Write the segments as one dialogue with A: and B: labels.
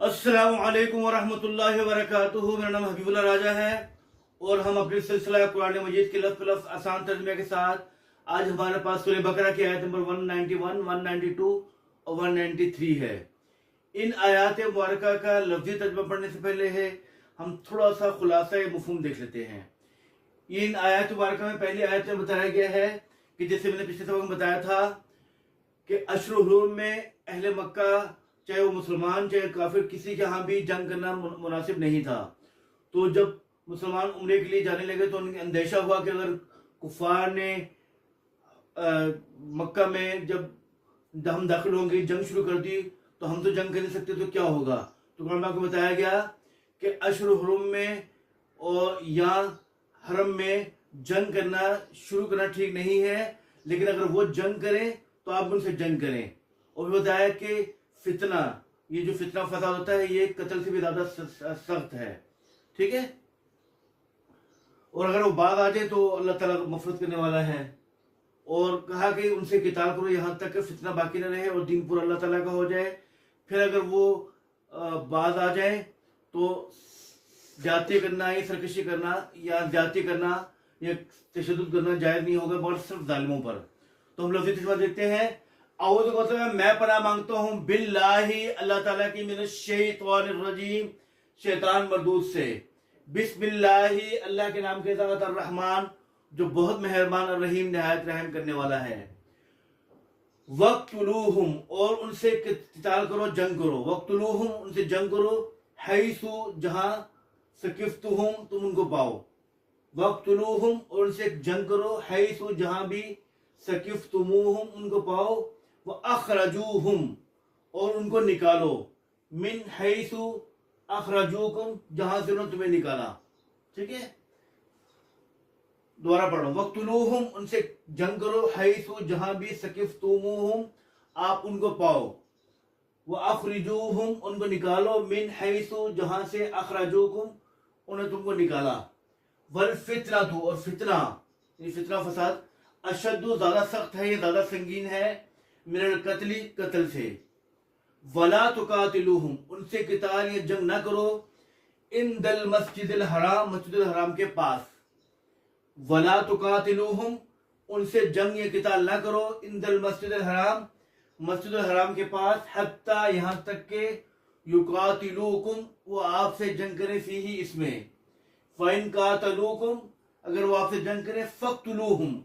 A: अस्सलाम वालेकुम वरहमतुल्लाहि वबरकातुहू। मेरा नाम हबीबुल्लाह राजा है और हम अपने सिलसिला कुरान मजीद के लफ्ज़ लफ्ज़ आसान तर्जुमे के साथ आज हमारे पास सूरह बकरा की आयत नंबर 191, 192 और 193 है। इन आयात मुबारका का लफ्ज़ी तर्जुमा पढ़ने से पहले है हम थोड़ा सा खुलासा मफ़हूम देख लेते हैं। इन आयत मुबारका में पहली आयत में बताया गया है कि जैसे मैंने पिछले सबक में बताया था कि अशरुल हुर्म में अहले मक्का चाहे वो मुसलमान चाहे काफिर किसी के यहाँ भी जंग करना मुनासिब नहीं था। तो जब मुसलमान उम्रे के लिए जाने लगे तो उन्हें अंदेशा हुआ कि अगर कुफार ने मक्का में जब हम दाखिल होंगे जंग शुरू कर दी तो हम तो जंग कर नहीं सकते, तो क्या होगा। तो कुरान को बताया गया कि अशरुल हुर्म में और या हरम में जंग करना शुरू करना ठीक नहीं है, लेकिन अगर वो जंग करें तो आप उनसे जंग करें। और बताया कि फितना, ये जो फितना फसाद होता है ये कत्ल से भी ज्यादा सख्त है, ठीक है। और अगर वो बात आ जाए तो अल्लाह ताला मफरत करने वाला है। और कहा कि उनसे किताल करो यहाँ तक कि फितना बाकी न रहे और दीन पूरा अल्लाह ताला का हो जाए। फिर अगर वो बात आ जाए तो जाति करना या सरकशी करना या जाति करना या तशद्दुद करना जायज नहीं होगा, मगर सिर्फ जालिमों पर। तो हम लफ्ज़ी तर्जुमा देखते हैं। औज़ु को मैं पनाह मांगता हूँ बिल्लाही अल्लाह ताला की मिनश शैतानिर रजीम, शैतान मरदूद से। बिस्मिल्लाही अल्लाह के नाम के साथ, अर्रहमान जो बहुत मेहरबान और रहीम निहायत रहम करने वाला है। वक्तुलूहुम और उनसे किताल करो, जंग करो। वक्तुलूहुम उनसे जंग करो, हैसु जहां सकिफ्तुहुम तुम उनको पाओ। वक्तुलूहुम और उनसे जंग करो, हैसु जहां भी सकिफ्तुमुहुम उनको पाओ। व अखरजूहुम और उनको निकालो, मिन हैसु अखरजूकुम जहां से उन्होंने तुम्हें निकाला, ठीक है। दोबारा पढ़ो। वक्तुलूहुम उनसे जंग करो, हैसु जहां भी सकिफ्तुमुहुम आप उनको पाओ। व अखरजूहुम उनको निकालो, मिन हैसु जहां से अखरजूकुम उन्हें तुमको निकाला। वल फितनतु और फितना, ये फितना फसाद अशद्दु ज्यादा सख्त है, ये ज्यादा संगीन है, मिनल कत्ली कत्ल से। वला तुकातिलूहुम उनसे किताल या जंग ना करो, इंदल मस्जिदिल हराम मस्जिदुल हराम के पास। वला तुकातिलूहुम उनसे जंग या किताल ना करो, इंदल मस्जिदिल हराम मस्जिदुल हराम के पास, हत्ता यहां तक के युकातिलूकुम वो आपसे जंग करें, फीही इसमें। फ़इन कातलूकुम अगर वो आपसे जंग करें, फ़क्तुलूहुम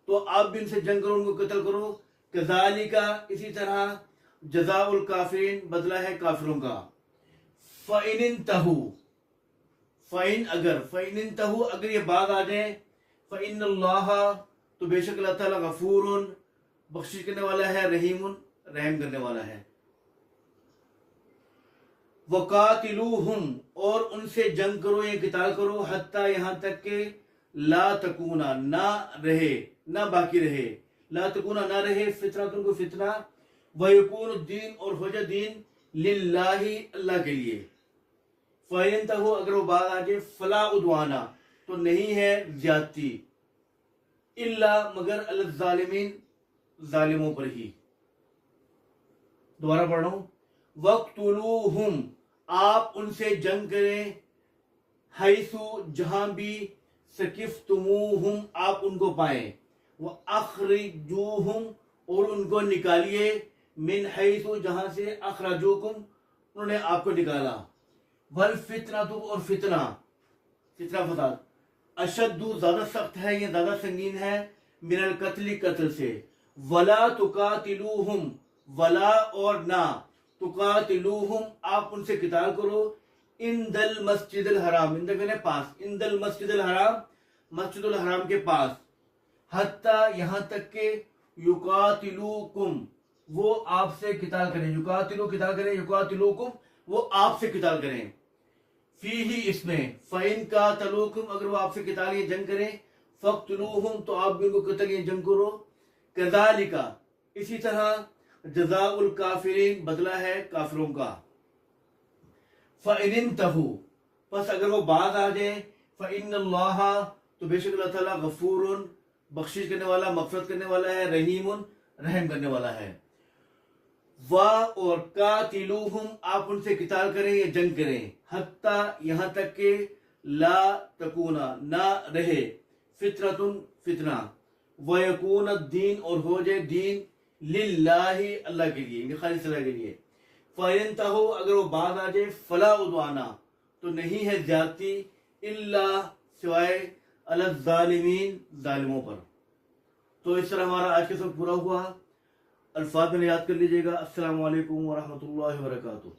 A: तो आप भी उनसे जंग करो, उनको कत्ल करो। कज़ालिका इसी तरह, जज़ाउल काफिरीन बदला है काफिरों का। फ़इनिंतहू फ़इन अगर ये बात आ जाए, फ़इन्नल्लाह तो बेशक अल्लाह ताला गफूरुन बख्शिश करने वाला है, रहीमुन रहम करने वाला है। वकातिलूहुम और उनसे जंग करो या किताल करो, हत्ता यहां तक के ला तकूना ना रहे, ना बाकी रहे, ला तकूना ना रहे, फितना तुमको फितना, वयकून दीन और हो जा दीन लिल्लाही अल्लाह के लिए। फ़इनतहू अगर वो बात आ जाए, फला उद्वाना तो नहीं है ज्यादती, इल्ला मगर अल ज़ालिमीन जालिमों पर ही। दोबारा पढ़ रहा हूं। वक्तुलूहुम आप उनसे जंग करें, हैसु जहां भी सकिफ्तुमुहुम आप उनको पाए। व अखरिजूहुम और उनको निकालिए, मिन हैसु जहां से अखरजूकुम उन्होंने आपको निकाला। वल फितनतु और फितना फसाद अशद्दु ज्यादा सख्त है, ये ज्यादा संगीन है, मिनल कत्ली कत्ल से। वला तुकातिलूहुम वला और ना, तुकातिलूहुम आप उनसे किताल करो, इंदल मस्जिदुल हराम इंदल के पास, इंदल मस्जिदुल हराम मस्जिदुल हराम के पास, हत्ता यहां तक के युकातिलूकुम वो आपसे किताल करें, युकातिलू किताल करें, युकातिलूकुम वो आपसे किताल करें, फीही इसमें। फ़इन कातलूकुम अगर वो आपसे किताल या जंग करें, फ़क्तुलूहुम तो आप भी उनको कत्ल या जंग करो। कज़ालिका इसी तरह, जज़ाउल काफिरीन बदला है काफिरों का। फ़इनिंतहू बस अगर वो बात आ जाए, फ़इन्नल्लाह तो बेशक अल्लाह ताला गफूरुन बख्शिश करने वाला मगफरत करने वाला है, रहीमुन रहम करने वाला है। وا اور قاتلوہم آپ ان سے قتال کریں یا جنگ کریں حتیٰ یہاں تک کہ لا تکونا نہ رہے فطرتن فتنہ ویکون الدین اور ہو جائے دین للہ اللہ کے لیے خالص اللہ کے لیے فَإِنْتَهُ اگر وہ بعد آ جائے فلا عدوانا تو نہیں ہے زیادتی الا سوائے علی الظالمین ظالموں پر. تو اس طرح ہمارا آج کا سبق پورا ہوا. الفاظ میں یاد کر لیجئے گا. السلام علیکم ورحمۃ اللہ وبرکاتہ.